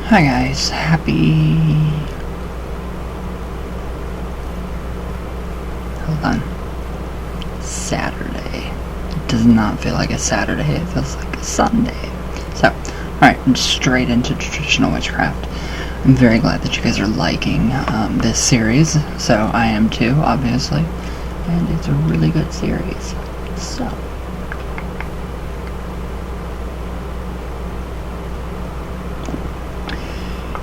Hi guys, happy... Hold on. Saturday. It does not feel like a Saturday, it feels like a Sunday. So, alright, straight into Traditional Witchcraft. I'm very glad that you guys are liking this series, so I am too, obviously. And it's a really good series. So...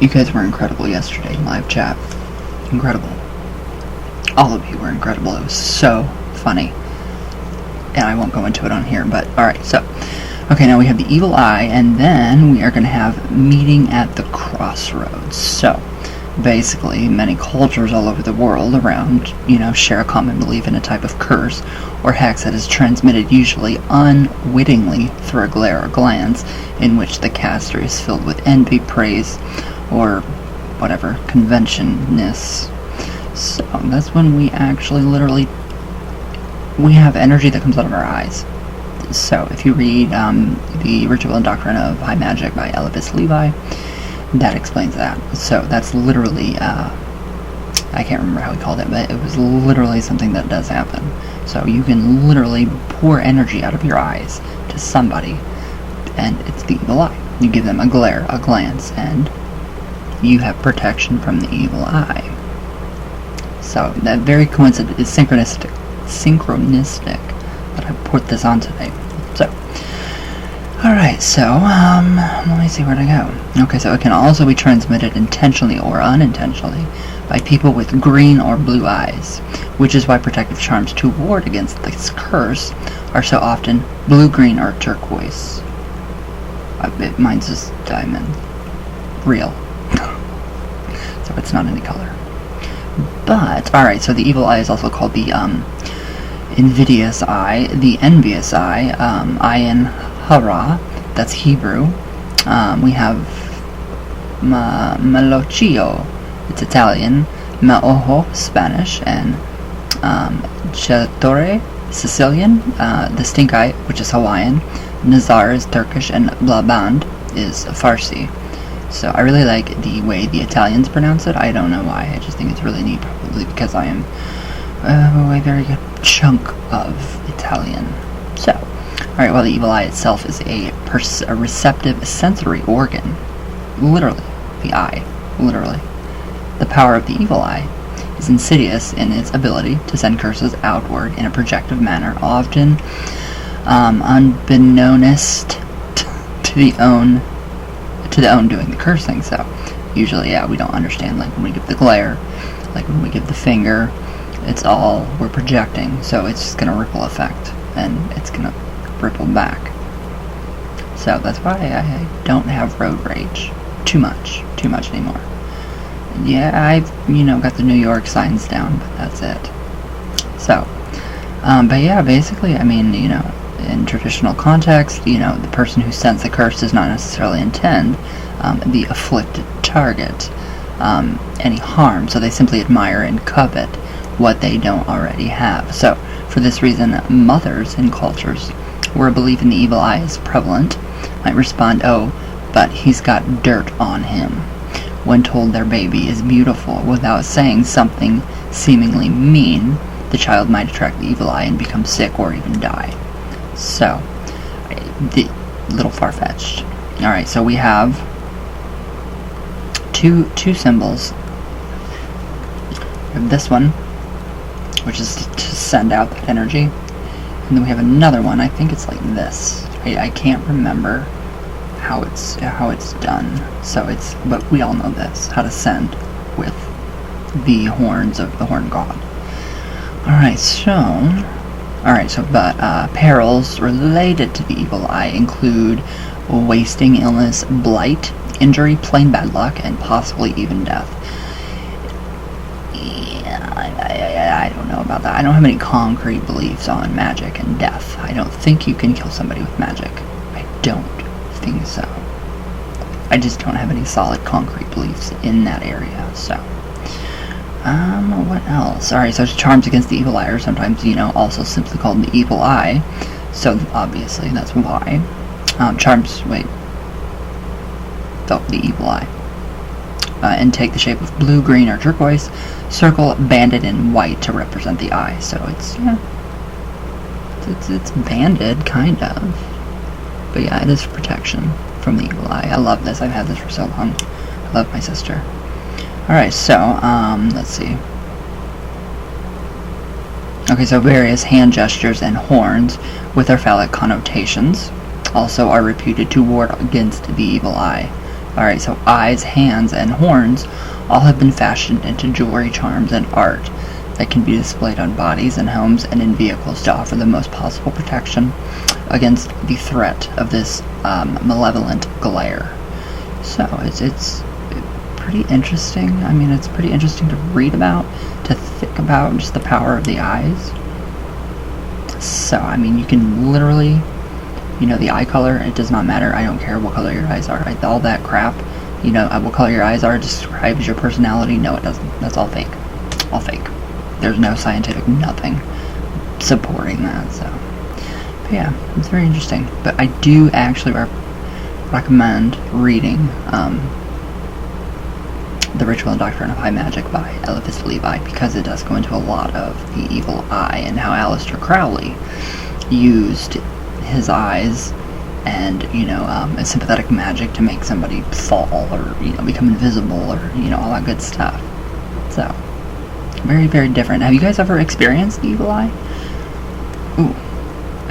You guys were incredible yesterday in live chat. Incredible. All of you were incredible. It was so funny. And I won't go into it on here, but alright, so. Okay, now we have the evil eye, and then we are going to have meeting at the crossroads. So, basically, many cultures all over the world around, share a common belief in a type of curse or hex that is transmitted usually unwittingly through a glare or glance in which the caster is filled with envy, praise, or whatever, conventionness. So that's when we actually we have energy that comes out of our eyes. So if you read the Ritual and Doctrine of High Magic by Elvis Levi, that explains that. So that's literally, I can't remember how he called it, but it was literally something that does happen. So you can literally pour energy out of your eyes to somebody, and it's the evil eye. You give them a glare, a glance, and you have protection from the evil eye. So that very coincident is synchronistic that I put this on today. So, alright, so, let me see where to go. Okay, so it can also be transmitted intentionally or unintentionally by people with green or blue eyes, which is why protective charms to ward against this curse are so often blue, green, or turquoise. Mine's just diamond. Real. So it's not any color. But, alright, so the evil eye is also called the, invidious eye, the envious eye, ayin hara, that's Hebrew. We have malocchio, it's Italian, maojo, Spanish, and chatore, Sicilian, the stink eye, which is Hawaiian, nazar is Turkish, and blaband is Farsi. So I really like the way the Italians pronounce it. I don't know why, I just think it's really neat, probably because I am a very good chunk of Italian. So, alright, well, the evil eye itself is a receptive sensory organ. Literally, the eye. Literally. The power of the evil eye is insidious in its ability to send curses outward in a projective manner, often unbeknownst to the own doing the cursing. So, usually, we don't understand, like when we give the glare, like when we give the finger, it's all we're projecting, so it's just going to ripple effect, and it's going to ripple back. So that's why I don't have road rage too much anymore. Yeah, I've, got the New York signs down, but that's it. So, but yeah, basically, I mean, in traditional context, the person who sends the curse does not necessarily intend the afflicted target any harm, so they simply admire and covet what they don't already have. So, for this reason, mothers in cultures where a belief in the evil eye is prevalent might respond, "Oh, but he's got dirt on him," when told their baby is beautiful. Without saying something seemingly mean, the child might attract the evil eye and become sick or even die. So, a little far-fetched. Alright, so we have two symbols. We have this one, which is to send out that energy, and then we have another one. I think it's like this. I can't remember how it's done. So but we all know this, how to send with the horns of the horn god. Alright, but perils related to the evil eye include wasting, illness, blight, injury, plain bad luck, and possibly even death. I don't know about that. I don't have any concrete beliefs on magic and death. I don't think you can kill somebody with magic. I don't think so. I just don't have any solid concrete beliefs in that area, so. What else? Alright, so charms against the evil eye are sometimes, also simply called the evil eye. So, obviously, that's why. Charms, the evil eye. and take the shape of blue, green, or turquoise. Circle banded in white to represent the eye. So it's it's banded, kind of. But yeah, it is for protection from the evil eye. I love this. I've had this for so long. I love my sister. Alright, so, let's see. Okay, so various hand gestures and horns with their phallic connotations also are reputed to ward against the evil eye. Alright, so eyes, hands, and horns all have been fashioned into jewelry, charms, and art that can be displayed on bodies and homes and in vehicles to offer the most possible protection against the threat of this malevolent glare. So it's pretty interesting. I mean, it's pretty interesting to read about, to think about just the power of the eyes. So, I mean, you can literally, the eye color, it does not matter. I don't care what color your eyes are. All that crap, what color your eyes are describes your personality. No, it doesn't. That's all fake. All fake. There's no scientific nothing supporting that, so. But yeah, it's very interesting. But I do actually recommend reading The Ritual and Doctrine of High Magic by Eliphas Levi, because it does go into a lot of the evil eye and how Aleister Crowley used his eyes and, sympathetic magic to make somebody fall or, become invisible or, all that good stuff. So, very, very different. Have you guys ever experienced the evil eye? Ooh.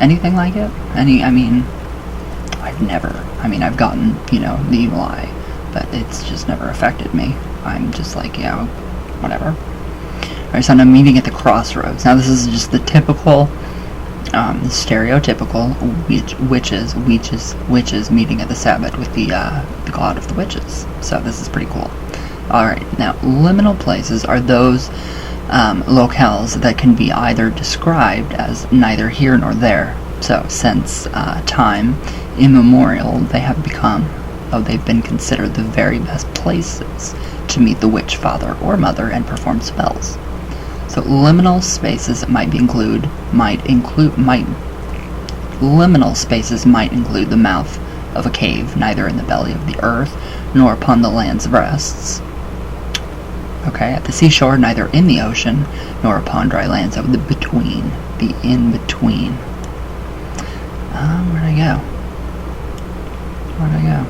Anything like it? I've never. I've gotten, the evil eye, but it's just never affected me. I'm just like, yeah, whatever. Alright, so I'm meeting at the crossroads. Now this is just the typical, stereotypical witches meeting at the Sabbath with the god of the witches. So this is pretty cool. Alright, now liminal places are those locales that can be either described as neither here nor there. So since time immemorial, they've been considered the very best places to meet the witch father or mother and perform spells. So liminal spaces might include the mouth of a cave, neither in the belly of the earth nor upon the land's breasts. Okay, at the seashore, neither in the ocean nor upon dry land. So the in-between. Where'd I go?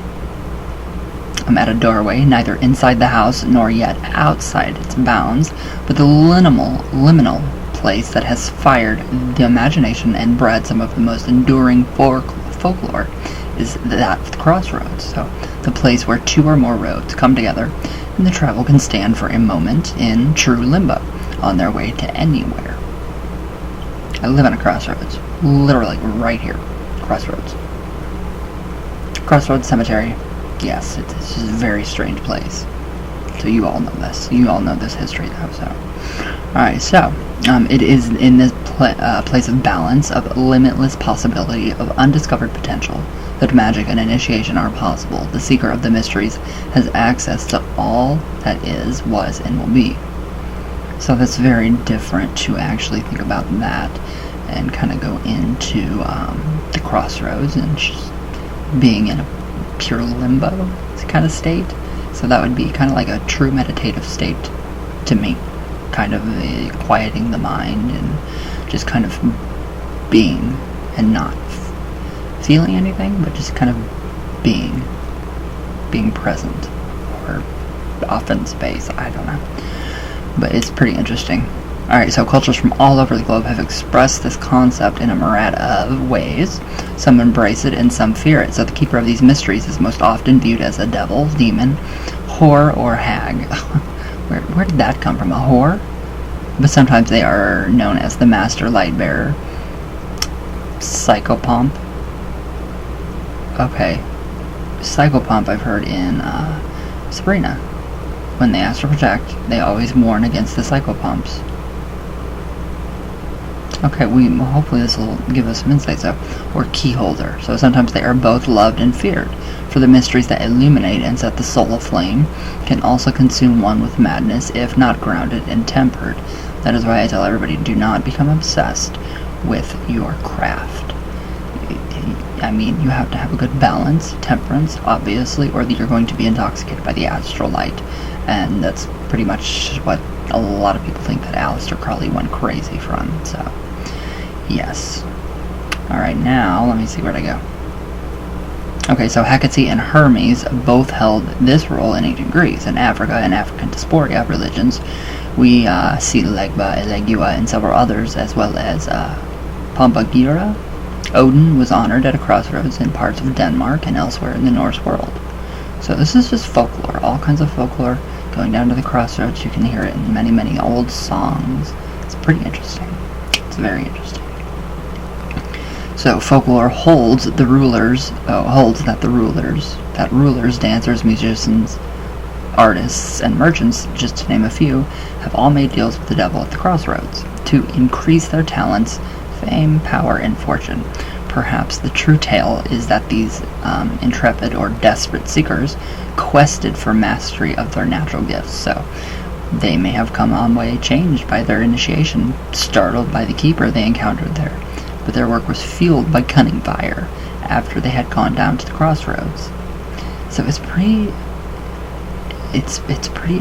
I'm at a doorway, neither inside the house nor yet outside its bounds, but the liminal place that has fired the imagination and bred some of the most enduring folklore is that of the crossroads. So the place where two or more roads come together and the traveler can stand for a moment in true limbo on their way to anywhere. I live on a crossroads, literally right here. Crossroads Cemetery. Yes, it's just a very strange place. So you all know this. You all know this history, though. So, all right. So, it is in this place of balance, of limitless possibility, of undiscovered potential, that magic and initiation are possible. The seeker of the mysteries has access to all that is, was, and will be. So that's very different to actually think about that and kind of go into the crossroads and just being in a pure limbo kind of state. So that would be kind of like a true meditative state to me, kind of quieting the mind and just kind of being and not feeling anything, but just kind of being present or off in space. I don't know, but it's pretty interesting. Alright, so cultures from all over the globe have expressed this concept in a myriad of ways. Some embrace it and some fear it. So the keeper of these mysteries is most often viewed as a devil, demon, whore, or hag. Where did that come from? A whore? But sometimes they are known as the master light bearer. Psychopomp. Okay. Psychopomp I've heard in Sabrina. When they ask to protect, they always warn against the psychopomps. Okay, hopefully this will give us some insight. So, or key holder. So sometimes they are both loved and feared. For the mysteries that illuminate and set the soul aflame can also consume one with madness if not grounded and tempered. That is why I tell everybody, do not become obsessed with your craft. I mean, you have to have a good balance, temperance, obviously, or you're going to be intoxicated by the astral light. And that's pretty much what a lot of people think that Aleister Crowley went crazy from. So, yes. Alright, now, let me see where to go. Okay, so Hecate and Hermes both held this role in ancient Greece. In Africa and African diaspora religions, we see Legba, Elegua, and several others, as well as Pampagira. Odin was honored at a crossroads in parts of Denmark and elsewhere in the Norse world. So this is just folklore, all kinds of folklore going down to the crossroads. You can hear it in many, many old songs. It's pretty interesting. It's very interesting. So folklore holds that rulers, dancers, musicians, artists, and merchants, just to name a few, have all made deals with the devil at the crossroads to increase their talents, fame, power, and fortune. Perhaps the true tale is that these intrepid or desperate seekers quested for mastery of their natural gifts, so they may have come on way changed by their initiation, startled by the keeper they encountered there, but their work was fueled by cunning fire after they had gone down to the crossroads. So it's pretty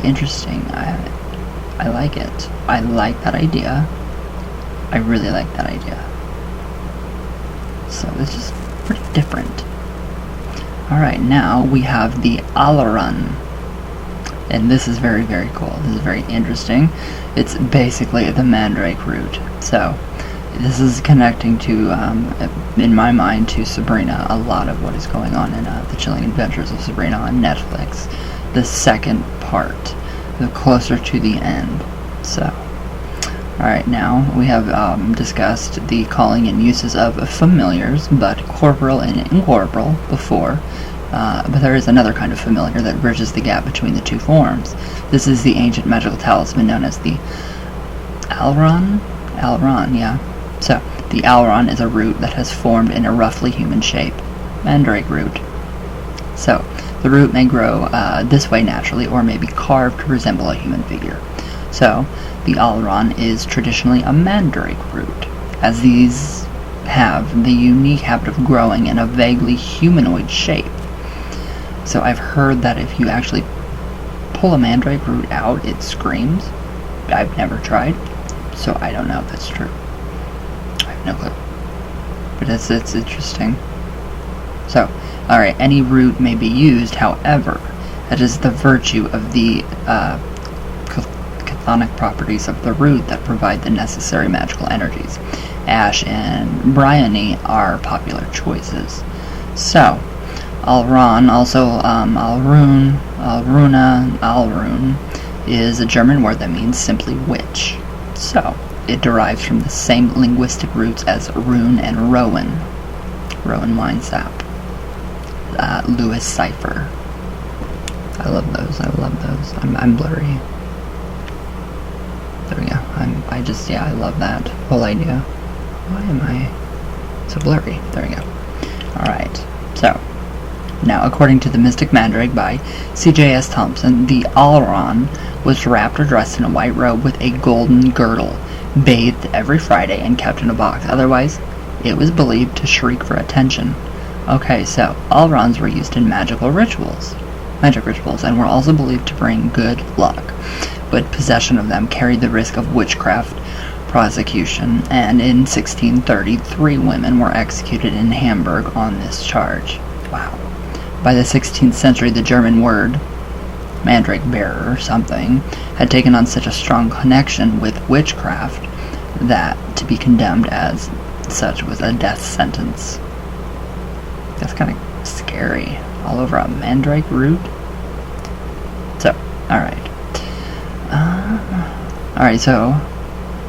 interesting. I like it. I like that idea. I really like that idea. So it's just pretty different. Alright, now we have the Alaran. And this is very, very cool. This is very interesting. It's basically the Mandrake root. So this is connecting to, in my mind, to Sabrina. A lot of what is going on in The Chilling Adventures of Sabrina on Netflix. The second part, the closer to the end. So, alright, now we have discussed the calling and uses of familiars, but corporeal and incorporeal before. But there is another kind of familiar that bridges the gap between the two forms. This is the ancient magical talisman known as the Alaran. Alaran, yeah. So, the Alaran is a root that has formed in a roughly human shape. Mandrake root. So, the root may grow this way naturally, or may be carved to resemble a human figure. So, the Alaran is traditionally a mandrake root, as these have the unique habit of growing in a vaguely humanoid shape. So I've heard that if you actually pull a mandrake root out, it screams. I've never tried, so I don't know if that's true. I have no clue. But it's interesting. So, alright, any root may be used, however, it is the virtue of the chthonic properties of the root that provide the necessary magical energies. Ash and Bryony are popular choices. So, Alrun, also Alrun, Alruna, Alrun, is a German word that means simply witch. So, it derives from the same linguistic roots as rune and rowan. Rowan wine sap. Lewis cipher. I love those. I'm blurry. There we go. I love that whole idea. Why am I so blurry? There we go. Alright, so, now according to the Mystic Mandrake by C.J.S. Thompson, the Alaran was wrapped or dressed in a white robe with a golden girdle, bathed every Friday and kept in a box. Otherwise, it was believed to shriek for attention. Okay, so, Alarans were used in magic rituals, and were also believed to bring good luck, but possession of them carried the risk of witchcraft prosecution, and in 1630, 3 women were executed in Hamburg on this charge. Wow. By the 16th century, the German word, mandrake bearer or something, had taken on such a strong connection with witchcraft that to be condemned as such was a death sentence. That's kind of scary. All over a mandrake root? So, alright. Alright, so,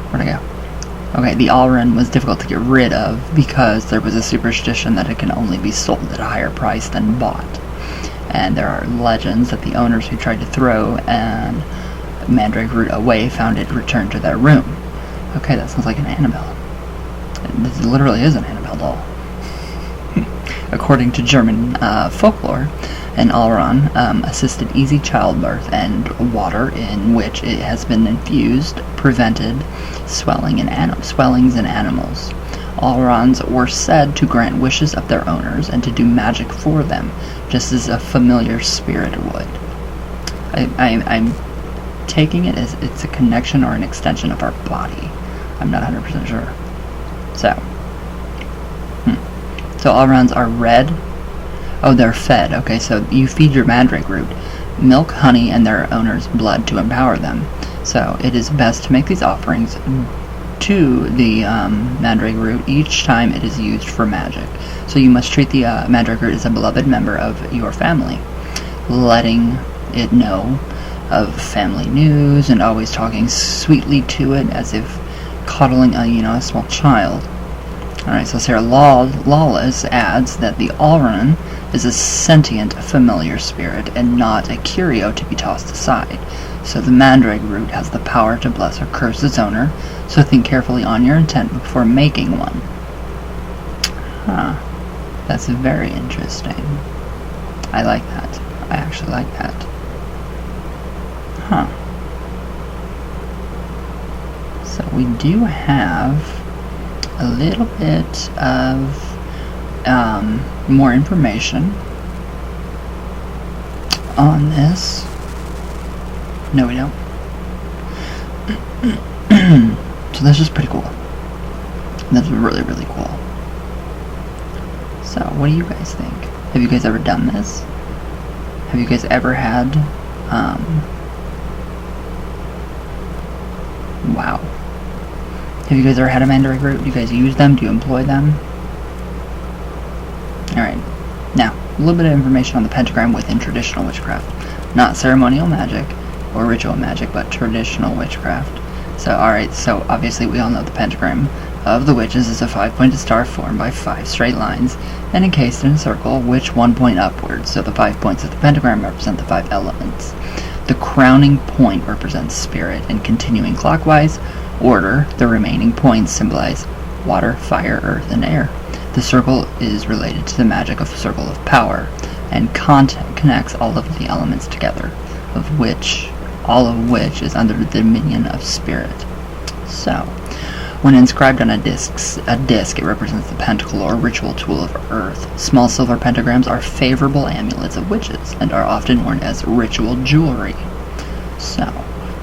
where'd I go? Okay, the Alaran was difficult to get rid of because there was a superstition that it can only be sold at a higher price than bought. And there are legends that the owners who tried to throw an mandrake root away found it returned to their room. Okay, that sounds like an Annabelle. This literally is an Annabelle doll. According to German folklore, an Alaran assisted easy childbirth, and water in which it has been infused prevented swellings in animals. Alrons were said to grant wishes of their owners and to do magic for them, just as a familiar spirit would. I'm taking it as it's a connection or an extension of our body. I'm not 100% sure. So Alrons are red. Oh, they're fed. Okay, so you feed your mandrake root milk, honey, and their owner's blood to empower them. So it is best to make these offerings to the mandrake root each time it is used for magic. So you must treat the mandrake root as a beloved member of your family, letting it know of family news and always talking sweetly to it as if coddling a small child. Alright, so Sarah Lawless adds that the Alron is a sentient, familiar spirit and not a curio to be tossed aside. So the mandrake root has the power to bless or curse its owner, so think carefully on your intent before making one. That's very interesting. I like that. I actually like that. So we do have a little bit of more information on this. No, we don't. So this is pretty cool. That's really, really cool. So, what do you guys think? Have you guys ever done this? Have you guys ever had, wow. Have you guys ever had a mandrake root? Do you guys use them? Do you employ them? Alright. Now, a little bit of information on the pentagram within traditional witchcraft. Not ceremonial magic or ritual magic, but traditional witchcraft. So, alright, so obviously we all know the pentagram of the witches is a 5-pointed star formed by 5 straight lines and encased in a circle, which 1 point upwards. So the 5 points of the pentagram represent the 5 elements. The crowning point represents spirit, and continuing clockwise order, the remaining points symbolize water, fire, earth, and air. The circle is related to the magic of circle of power, and connects all of the elements together, all of which is under the dominion of spirit. So, when inscribed on a disc, it represents the pentacle or ritual tool of earth. Small silver pentagrams are favorable amulets of witches, and are often worn as ritual jewelry. So,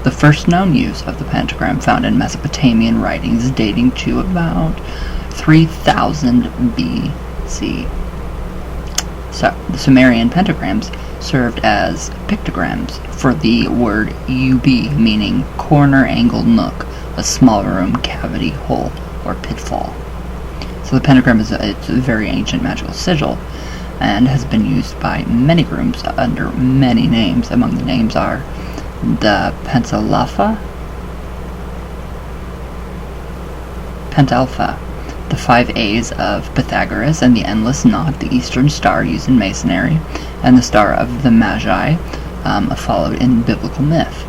the first known use of the pentagram found in Mesopotamian writings dating to about 3000 BC. So, the Sumerian pentagrams served as pictograms for the word ub, meaning corner, angle, nook, a small room, cavity, hole, or pitfall. So the pentagram it's a very ancient magical sigil, and has been used by many groups under many names. Among the names are the Pentalpha, the 5 A's of Pythagoras, and the endless knot, the Eastern Star used in Masonry, and the Star of the Magi, followed in biblical myth.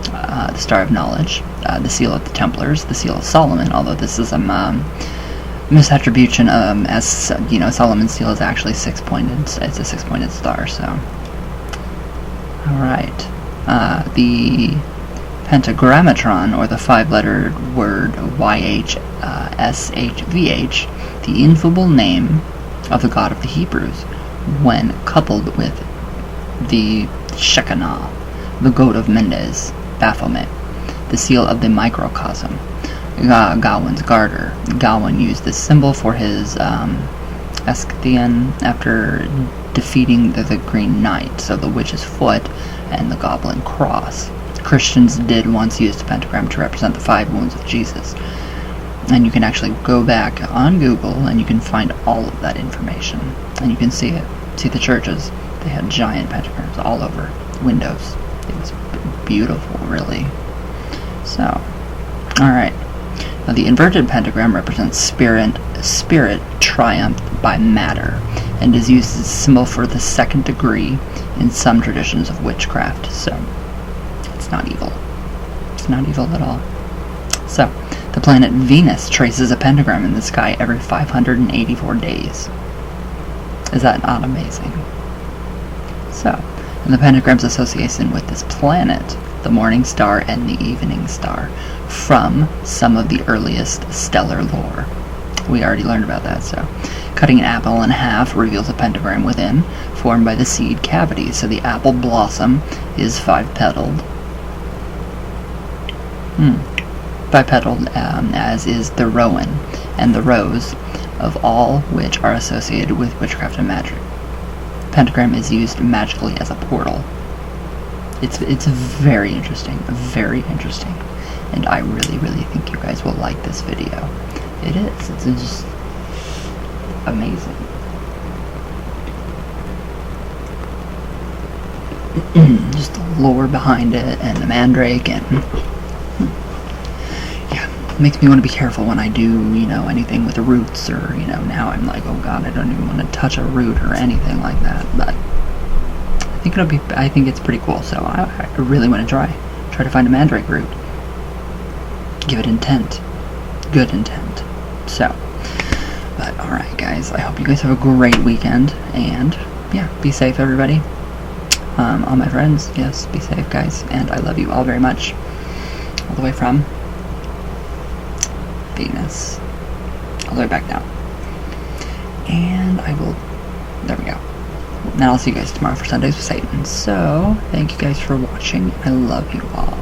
The Star of Knowledge, the Seal of the Templars, the Seal of Solomon, although this is a misattribution, as Solomon's seal is actually 6-pointed. It's a 6-pointed star, so. Alright. The Pentagrammatron, or the 5-lettered word YHSHVH, the infallible name of the God of the Hebrews, when coupled with the Shekinah, the goat of Mendes, Baphomet, the seal of the microcosm, Gawain's garter. Gawain used this symbol for his Escutcheon after defeating the Green Knight, so the witch's foot and the goblin cross. Christians did once use the pentagram to represent the 5 wounds of Jesus. And you can actually go back on Google and you can find all of that information. And you can see it. See the churches. They had giant pentagrams all over windows. It was beautiful, really. So, alright. Now the inverted pentagram represents spirit triumphed by matter, and is used as a symbol for the 2nd degree in some traditions of witchcraft. So, it's not evil. It's not evil at all. So, the planet Venus traces a pentagram in the sky every 584 days. Is that not amazing? So, and the pentagram's association with this planet, the morning star and the evening star, from some of the earliest stellar lore. We already learned about that, so. Cutting an apple in half reveals a pentagram within, formed by the seed cavity. So the apple blossom is 5-petaled. 5-petaled, as is the rowan and the rose, of all which are associated with witchcraft and magic. Pentagram is used magically as a portal. It's very interesting, and I really think you guys will like this video. It is. It's just amazing. Just the lore behind it, and the mandrake, and yeah, it makes me want to be careful when I do, anything with the roots, or, now I'm like, oh god, I don't even want to touch a root or anything like that, but I think it's pretty cool, so I really want to try to find a mandrake root. Give it intent. Good intent. So, but alright guys, I hope you guys have a great weekend, and yeah, be safe everybody. All my friends, yes, be safe guys, and I love you all very much. All the way from Venus. All the way back down. And there we go. And I'll see you guys tomorrow for Sundays with Satan. So, thank you guys for watching. I love you all.